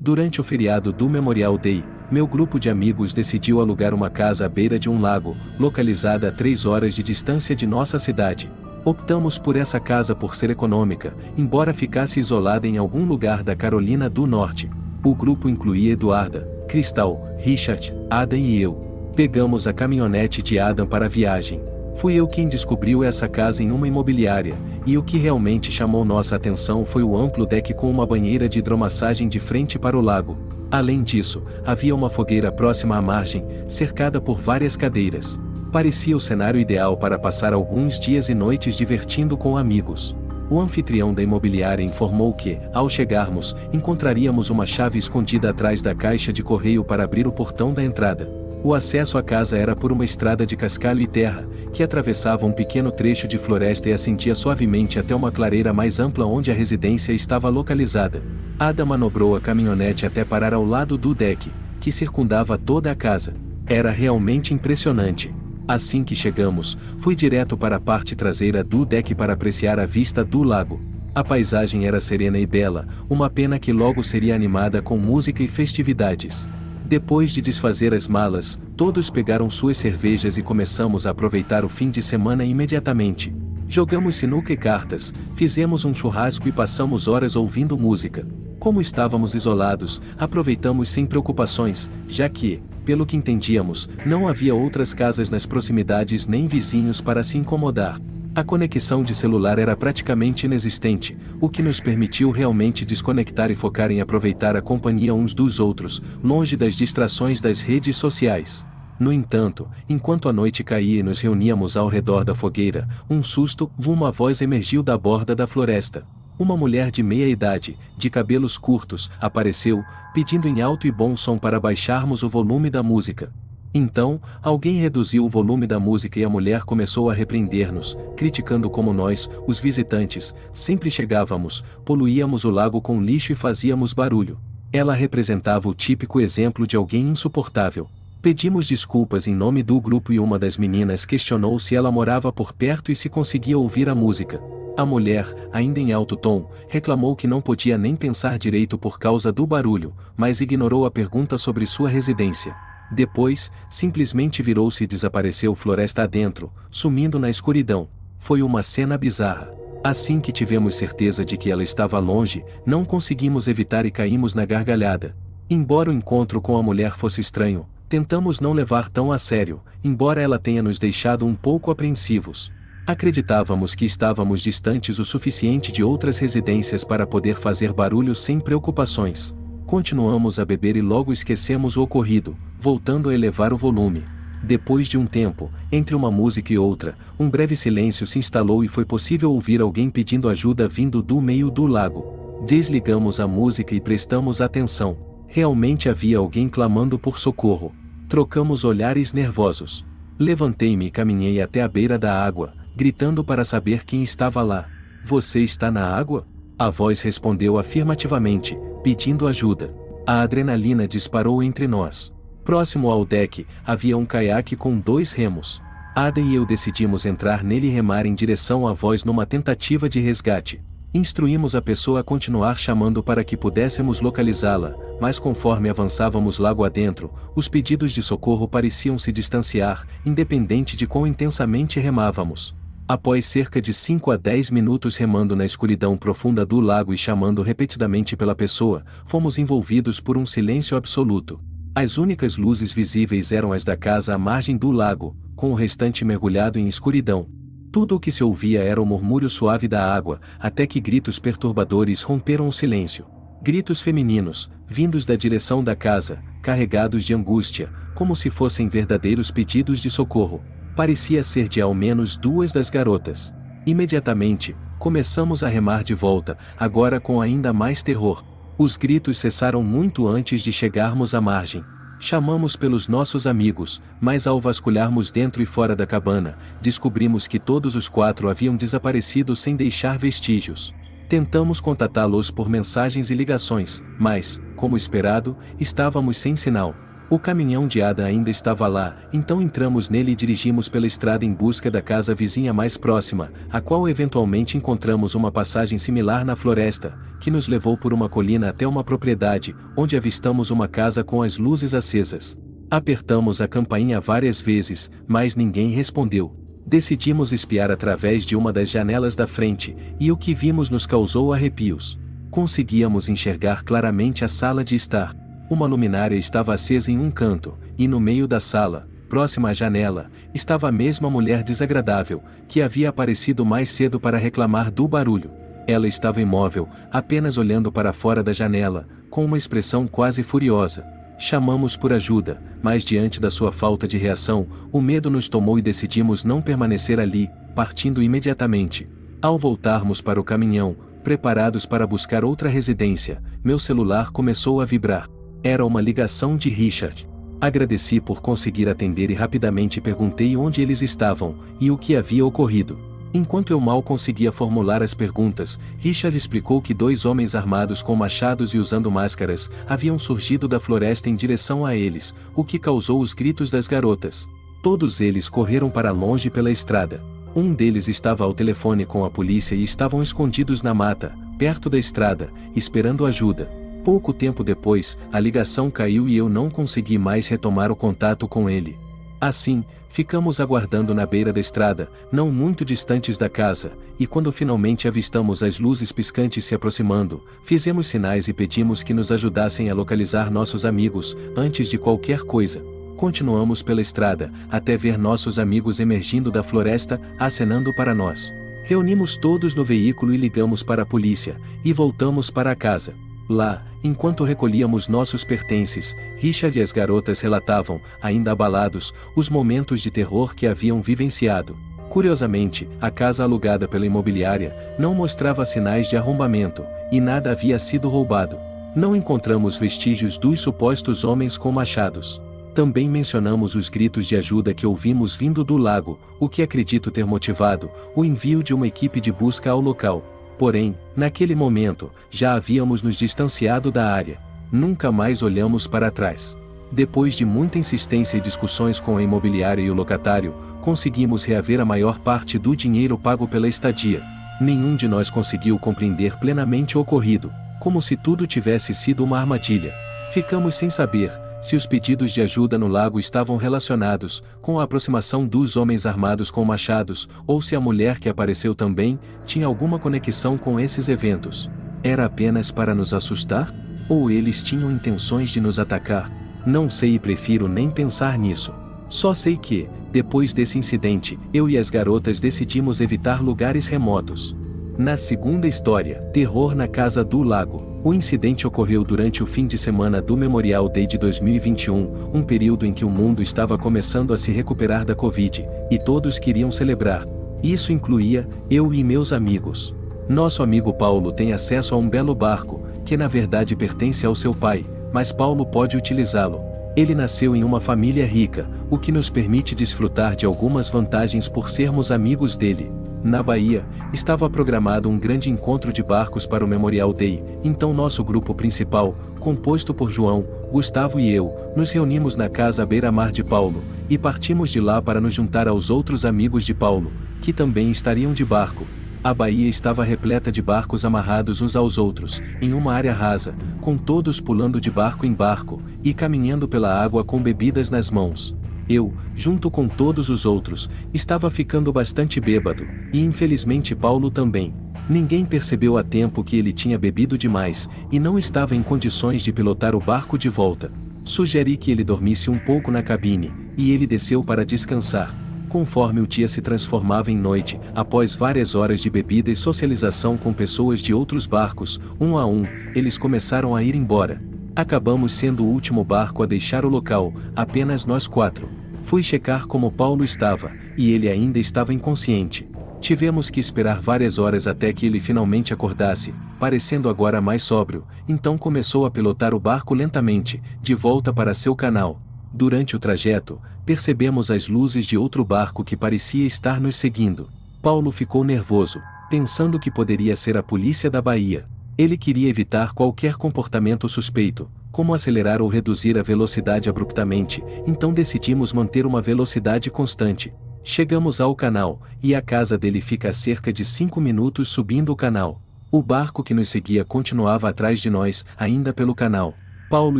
Durante o feriado do Memorial Day, meu grupo de amigos decidiu alugar uma casa à beira de um lago, localizada a 3 horas de distância de nossa cidade. Optamos por essa casa por ser econômica, embora ficasse isolada em algum lugar da Carolina do Norte. O grupo incluía Eduarda, Cristal, Richard, Adam e eu. Pegamos a caminhonete de Adam para a viagem. Fui eu quem descobriu essa casa em uma imobiliária, e o que realmente chamou nossa atenção foi o amplo deck com uma banheira de hidromassagem de frente para o lago. Além disso, havia uma fogueira próxima à margem, cercada por várias cadeiras. Parecia o cenário ideal para passar alguns dias e noites divertindo com amigos. O anfitrião da imobiliária informou que, ao chegarmos, encontraríamos uma chave escondida atrás da caixa de correio para abrir o portão da entrada. O acesso à casa era por uma estrada de cascalho e terra, que atravessava um pequeno trecho de floresta e ascendia suavemente até uma clareira mais ampla onde a residência estava localizada. Ada manobrou a caminhonete até parar ao lado do deck, que circundava toda a casa. Era realmente impressionante. Assim que chegamos, fui direto para a parte traseira do deck para apreciar a vista do lago. A paisagem era serena e bela, uma pena que logo seria animada com música e festividades. Depois de desfazer as malas, todos pegaram suas cervejas e começamos a aproveitar o fim de semana imediatamente. Jogamos sinuca e cartas, fizemos um churrasco e passamos horas ouvindo música. Como estávamos isolados, aproveitamos sem preocupações, já que, pelo que entendíamos, não havia outras casas nas proximidades nem vizinhos para se incomodar. A conexão de celular era praticamente inexistente, o que nos permitiu realmente desconectar e focar em aproveitar a companhia uns dos outros, longe das distrações das redes sociais. No entanto, enquanto a noite caía e nos reuníamos ao redor da fogueira, um susto, uma voz emergiu da borda da floresta. Uma mulher de meia idade, de cabelos curtos, apareceu, pedindo em alto e bom som para baixarmos o volume da música. Então, alguém reduziu o volume da música e a mulher começou a repreender-nos, criticando como nós, os visitantes, sempre chegávamos, poluíamos o lago com lixo e fazíamos barulho. Ela representava o típico exemplo de alguém insuportável. Pedimos desculpas em nome do grupo e uma das meninas questionou se ela morava por perto e se conseguia ouvir a música. A mulher, ainda em alto tom, reclamou que não podia nem pensar direito por causa do barulho, mas ignorou a pergunta sobre sua residência. Depois, simplesmente virou-se e desapareceu floresta adentro, sumindo na escuridão. Foi uma cena bizarra. Assim que tivemos certeza de que ela estava longe, não conseguimos evitar e caímos na gargalhada. Embora o encontro com a mulher fosse estranho, tentamos não levar tão a sério, embora ela tenha nos deixado um pouco apreensivos. Acreditávamos que estávamos distantes o suficiente de outras residências para poder fazer barulho sem preocupações. Continuamos a beber e logo esquecemos o ocorrido, voltando a elevar o volume. Depois de um tempo, entre uma música e outra, um breve silêncio se instalou e foi possível ouvir alguém pedindo ajuda vindo do meio do lago. Desligamos a música e prestamos atenção. Realmente havia alguém clamando por socorro. Trocamos olhares nervosos. Levantei-me e caminhei até a beira da água, gritando para saber quem estava lá. "Você está na água?" A voz respondeu afirmativamente, pedindo ajuda. A adrenalina disparou entre nós. Próximo ao deck, havia um caiaque com 2 remos. Ada e eu decidimos entrar nele e remar em direção à voz numa tentativa de resgate. Instruímos a pessoa a continuar chamando para que pudéssemos localizá-la, mas conforme avançávamos lago adentro, os pedidos de socorro pareciam se distanciar, independente de quão intensamente remávamos. Após cerca de 5 a 10 minutos remando na escuridão profunda do lago e chamando repetidamente pela pessoa, fomos envolvidos por um silêncio absoluto. As únicas luzes visíveis eram as da casa à margem do lago, com o restante mergulhado em escuridão. Tudo o que se ouvia era o murmúrio suave da água, até que gritos perturbadores romperam o silêncio. Gritos femininos, vindos da direção da casa, carregados de angústia, como se fossem verdadeiros pedidos de socorro. Parecia ser de ao menos 2 das garotas. Imediatamente, começamos a remar de volta, agora com ainda mais terror. Os gritos cessaram muito antes de chegarmos à margem. Chamamos pelos nossos amigos, mas ao vasculharmos dentro e fora da cabana, descobrimos que todos os 4 haviam desaparecido sem deixar vestígios. Tentamos contatá-los por mensagens e ligações, mas, como esperado, estávamos sem sinal. O caminhão de Ada ainda estava lá, então entramos nele e dirigimos pela estrada em busca da casa vizinha mais próxima, a qual eventualmente encontramos uma passagem similar na floresta, que nos levou por uma colina até uma propriedade, onde avistamos uma casa com as luzes acesas. Apertamos a campainha várias vezes, mas ninguém respondeu. Decidimos espiar através de uma das janelas da frente, e o que vimos nos causou arrepios. Conseguíamos enxergar claramente a sala de estar. Uma luminária estava acesa em um canto, e no meio da sala, próxima à janela, estava a mesma mulher desagradável, que havia aparecido mais cedo para reclamar do barulho. Ela estava imóvel, apenas olhando para fora da janela, com uma expressão quase furiosa. Chamamos por ajuda, mas diante da sua falta de reação, o medo nos tomou e decidimos não permanecer ali, partindo imediatamente. Ao voltarmos para o caminhão, preparados para buscar outra residência, meu celular começou a vibrar. Era uma ligação de Richard. Agradeci por conseguir atender e rapidamente perguntei onde eles estavam, e o que havia ocorrido. Enquanto eu mal conseguia formular as perguntas, Richard explicou que 2 homens armados com machados e usando máscaras haviam surgido da floresta em direção a eles, o que causou os gritos das garotas. Todos eles correram para longe pela estrada. Um deles estava ao telefone com a polícia e estavam escondidos na mata, perto da estrada, esperando ajuda. Pouco tempo depois, a ligação caiu e eu não consegui mais retomar o contato com ele. Assim, ficamos aguardando na beira da estrada, não muito distantes da casa, e quando finalmente avistamos as luzes piscantes se aproximando, fizemos sinais e pedimos que nos ajudassem a localizar nossos amigos, antes de qualquer coisa. Continuamos pela estrada, até ver nossos amigos emergindo da floresta, acenando para nós. Reunimos todos no veículo e ligamos para a polícia, e voltamos para a casa. Lá, enquanto recolhíamos nossos pertences, Richard e as garotas relatavam, ainda abalados, os momentos de terror que haviam vivenciado. Curiosamente, a casa alugada pela imobiliária não mostrava sinais de arrombamento, e nada havia sido roubado. Não encontramos vestígios dos supostos homens com machados. Também mencionamos os gritos de ajuda que ouvimos vindo do lago, o que acredito ter motivado o envio de uma equipe de busca ao local. Porém, naquele momento, já havíamos nos distanciado da área. Nunca mais olhamos para trás. Depois de muita insistência e discussões com a imobiliária e o locatário, conseguimos reaver a maior parte do dinheiro pago pela estadia. Nenhum de nós conseguiu compreender plenamente o ocorrido, como se tudo tivesse sido uma armadilha. Ficamos sem saber se os pedidos de ajuda no lago estavam relacionados com a aproximação dos homens armados com machados, ou se a mulher que apareceu também tinha alguma conexão com esses eventos. Era apenas para nos assustar? Ou eles tinham intenções de nos atacar? Não sei e prefiro nem pensar nisso. Só sei que, depois desse incidente, eu e as garotas decidimos evitar lugares remotos. Na segunda história, Terror na Casa do Lago. O incidente ocorreu durante o fim de semana do Memorial Day de 2021, um período em que o mundo estava começando a se recuperar da Covid, e todos queriam celebrar. Isso incluía eu e meus amigos. Nosso amigo Paulo tem acesso a um belo barco, que na verdade pertence ao seu pai, mas Paulo pode utilizá-lo. Ele nasceu em uma família rica, o que nos permite desfrutar de algumas vantagens por sermos amigos dele. Na Bahia, estava programado um grande encontro de barcos para o Memorial Day, então nosso grupo principal, composto por João, Gustavo e eu, nos reunimos na casa à beira-mar de Paulo, e partimos de lá para nos juntar aos outros amigos de Paulo, que também estariam de barco. A baía estava repleta de barcos amarrados uns aos outros, em uma área rasa, com todos pulando de barco em barco, e caminhando pela água com bebidas nas mãos. Eu, junto com todos os outros, estava ficando bastante bêbado, e infelizmente Paulo também. Ninguém percebeu a tempo que ele tinha bebido demais, e não estava em condições de pilotar o barco de volta. Sugeri que ele dormisse um pouco na cabine, e ele desceu para descansar. Conforme o dia se transformava em noite, após várias horas de bebida e socialização com pessoas de outros barcos, um a um, eles começaram a ir embora. Acabamos sendo o último barco a deixar o local, apenas nós 4. Fui checar como Paulo estava, e ele ainda estava inconsciente. Tivemos que esperar várias horas até que ele finalmente acordasse, parecendo agora mais sóbrio, então começou a pilotar o barco lentamente, de volta para seu canal. Durante o trajeto, percebemos as luzes de outro barco que parecia estar nos seguindo. Paulo ficou nervoso, pensando que poderia ser a polícia da Bahia. Ele queria evitar qualquer comportamento suspeito, como acelerar ou reduzir a velocidade abruptamente, então decidimos manter uma velocidade constante. Chegamos ao canal, e a casa dele fica a cerca de 5 minutos subindo o canal. O barco que nos seguia continuava atrás de nós, ainda pelo canal. Paulo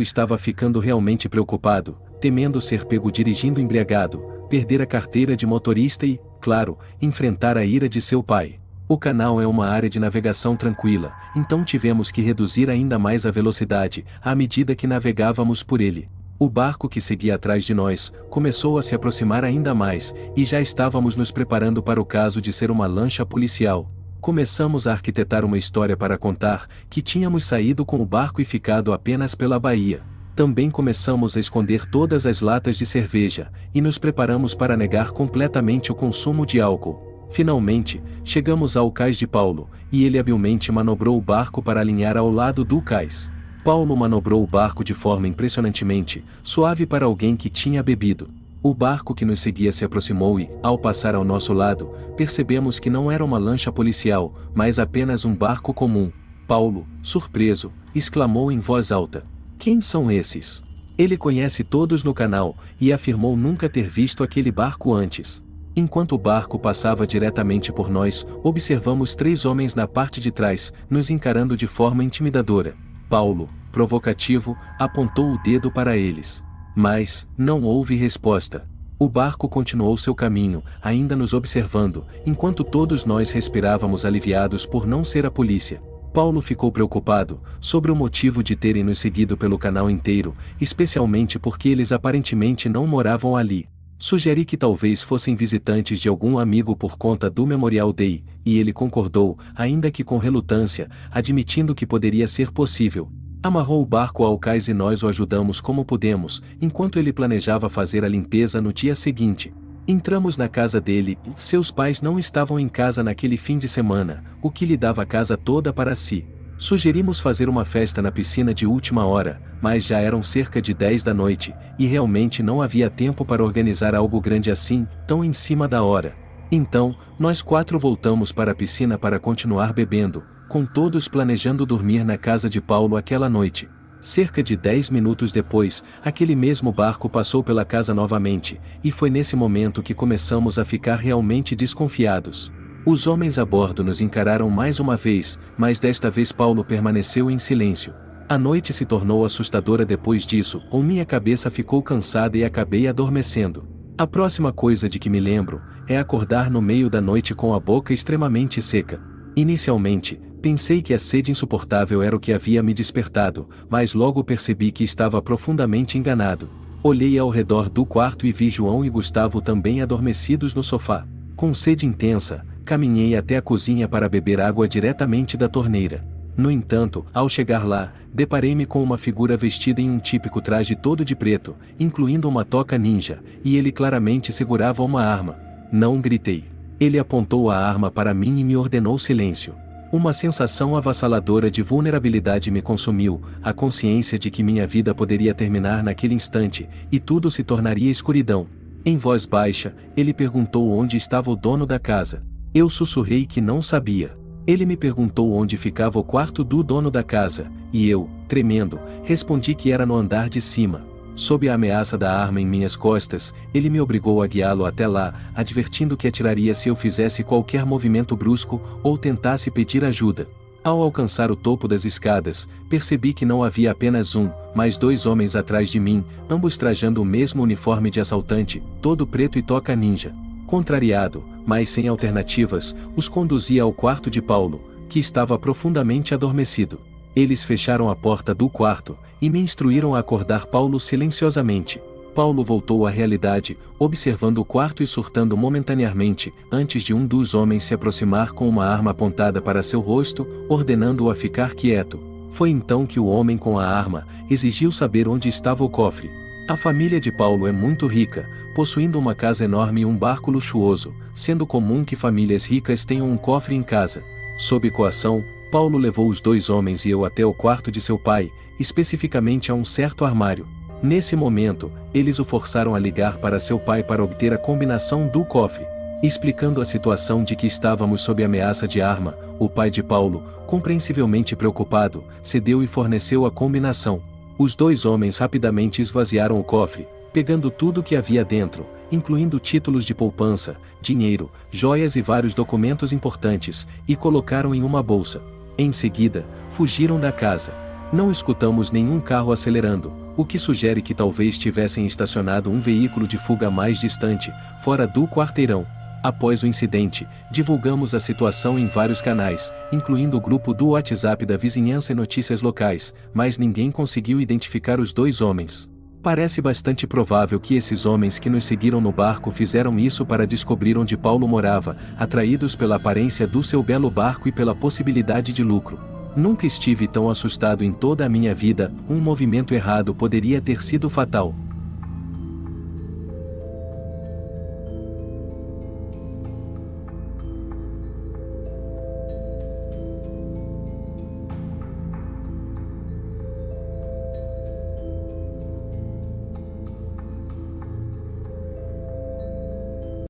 estava ficando realmente preocupado, temendo ser pego dirigindo embriagado, perder a carteira de motorista e, claro, enfrentar a ira de seu pai. O canal é uma área de navegação tranquila, então tivemos que reduzir ainda mais a velocidade, à medida que navegávamos por ele. O barco que seguia atrás de nós começou a se aproximar ainda mais, e já estávamos nos preparando para o caso de ser uma lancha policial. Começamos a arquitetar uma história para contar que tínhamos saído com o barco e ficado apenas pela baía. Também começamos a esconder todas as latas de cerveja, e nos preparamos para negar completamente o consumo de álcool. Finalmente, chegamos ao cais de Paulo, e ele habilmente manobrou o barco para alinhar ao lado do cais. Paulo manobrou o barco de forma impressionantemente suave para alguém que tinha bebido. O barco que nos seguia se aproximou e, ao passar ao nosso lado, percebemos que não era uma lancha policial, mas apenas um barco comum. Paulo, surpreso, exclamou em voz alta: "Quem são esses?" Ele conhece todos no canal, e afirmou nunca ter visto aquele barco antes. Enquanto o barco passava diretamente por nós, observamos 3 homens na parte de trás, nos encarando de forma intimidadora. Paulo, provocativo, apontou o dedo para eles. Mas, não houve resposta. O barco continuou seu caminho, ainda nos observando, enquanto todos nós respirávamos aliviados por não ser a polícia. Paulo ficou preocupado sobre o motivo de terem nos seguido pelo canal inteiro, especialmente porque eles aparentemente não moravam ali. Sugeri que talvez fossem visitantes de algum amigo por conta do Memorial Day, e ele concordou, ainda que com relutância, admitindo que poderia ser possível. Amarrou o barco ao cais e nós o ajudamos como pudemos, enquanto ele planejava fazer a limpeza no dia seguinte. Entramos na casa dele e seus pais não estavam em casa naquele fim de semana, o que lhe dava a casa toda para si. Sugerimos fazer uma festa na piscina de última hora, mas já eram cerca de 10 da noite, e realmente não havia tempo para organizar algo grande assim, tão em cima da hora. Então, nós 4 voltamos para a piscina para continuar bebendo, com todos planejando dormir na casa de Paulo aquela noite. Cerca de 10 minutos depois, aquele mesmo barco passou pela casa novamente, e foi nesse momento que começamos a ficar realmente desconfiados. Os homens a bordo nos encararam mais uma vez, mas desta vez Paulo permaneceu em silêncio. A noite se tornou assustadora depois disso, ou minha cabeça ficou cansada e acabei adormecendo. A próxima coisa de que me lembro é acordar no meio da noite com a boca extremamente seca. Inicialmente, pensei que a sede insuportável era o que havia me despertado, mas logo percebi que estava profundamente enganado. Olhei ao redor do quarto e vi João e Gustavo também adormecidos no sofá. Com sede intensa, caminhei até a cozinha para beber água diretamente da torneira. No entanto, ao chegar lá, deparei-me com uma figura vestida em um típico traje todo de preto, incluindo uma toca ninja, e ele claramente segurava uma arma. Não gritei. Ele apontou a arma para mim e me ordenou silêncio. Uma sensação avassaladora de vulnerabilidade me consumiu, a consciência de que minha vida poderia terminar naquele instante, e tudo se tornaria escuridão. Em voz baixa, ele perguntou onde estava o dono da casa. Eu sussurrei que não sabia. Ele me perguntou onde ficava o quarto do dono da casa, e eu, tremendo, respondi que era no andar de cima. Sob a ameaça da arma em minhas costas, ele me obrigou a guiá-lo até lá, advertindo que atiraria se eu fizesse qualquer movimento brusco ou tentasse pedir ajuda. Ao alcançar o topo das escadas, percebi que não havia apenas um, mas 2 homens atrás de mim, ambos trajando o mesmo uniforme de assaltante, todo preto e toca ninja. Contrariado, mas sem alternativas, os conduzi ao quarto de Paulo, que estava profundamente adormecido. Eles fecharam a porta do quarto, e me instruíram a acordar Paulo silenciosamente. Paulo voltou à realidade, observando o quarto e surtando momentaneamente, antes de um dos homens se aproximar com uma arma apontada para seu rosto, ordenando-o a ficar quieto. Foi então que o homem com a arma exigiu saber onde estava o cofre. A família de Paulo é muito rica, possuindo uma casa enorme e um barco luxuoso, sendo comum que famílias ricas tenham um cofre em casa. Sob coação, Paulo levou os 2 homens e eu até o quarto de seu pai, especificamente a um certo armário. Nesse momento, eles o forçaram a ligar para seu pai para obter a combinação do cofre. Explicando a situação de que estávamos sob ameaça de arma, o pai de Paulo, compreensivelmente preocupado, cedeu e forneceu a combinação. Os dois homens rapidamente esvaziaram o cofre, pegando tudo que havia dentro, incluindo títulos de poupança, dinheiro, joias e vários documentos importantes, e colocaram em uma bolsa. Em seguida, fugiram da casa. Não escutamos nenhum carro acelerando, o que sugere que talvez tivessem estacionado um veículo de fuga mais distante, fora do quarteirão. Após o incidente, divulgamos a situação em vários canais, incluindo o grupo do WhatsApp da vizinhança e notícias locais, mas ninguém conseguiu identificar os dois homens. Parece bastante provável que esses homens que nos seguiram no barco fizeram isso para descobrir onde Paulo morava, atraídos pela aparência do seu belo barco e pela possibilidade de lucro. Nunca estive tão assustado em toda a minha vida, um movimento errado poderia ter sido fatal.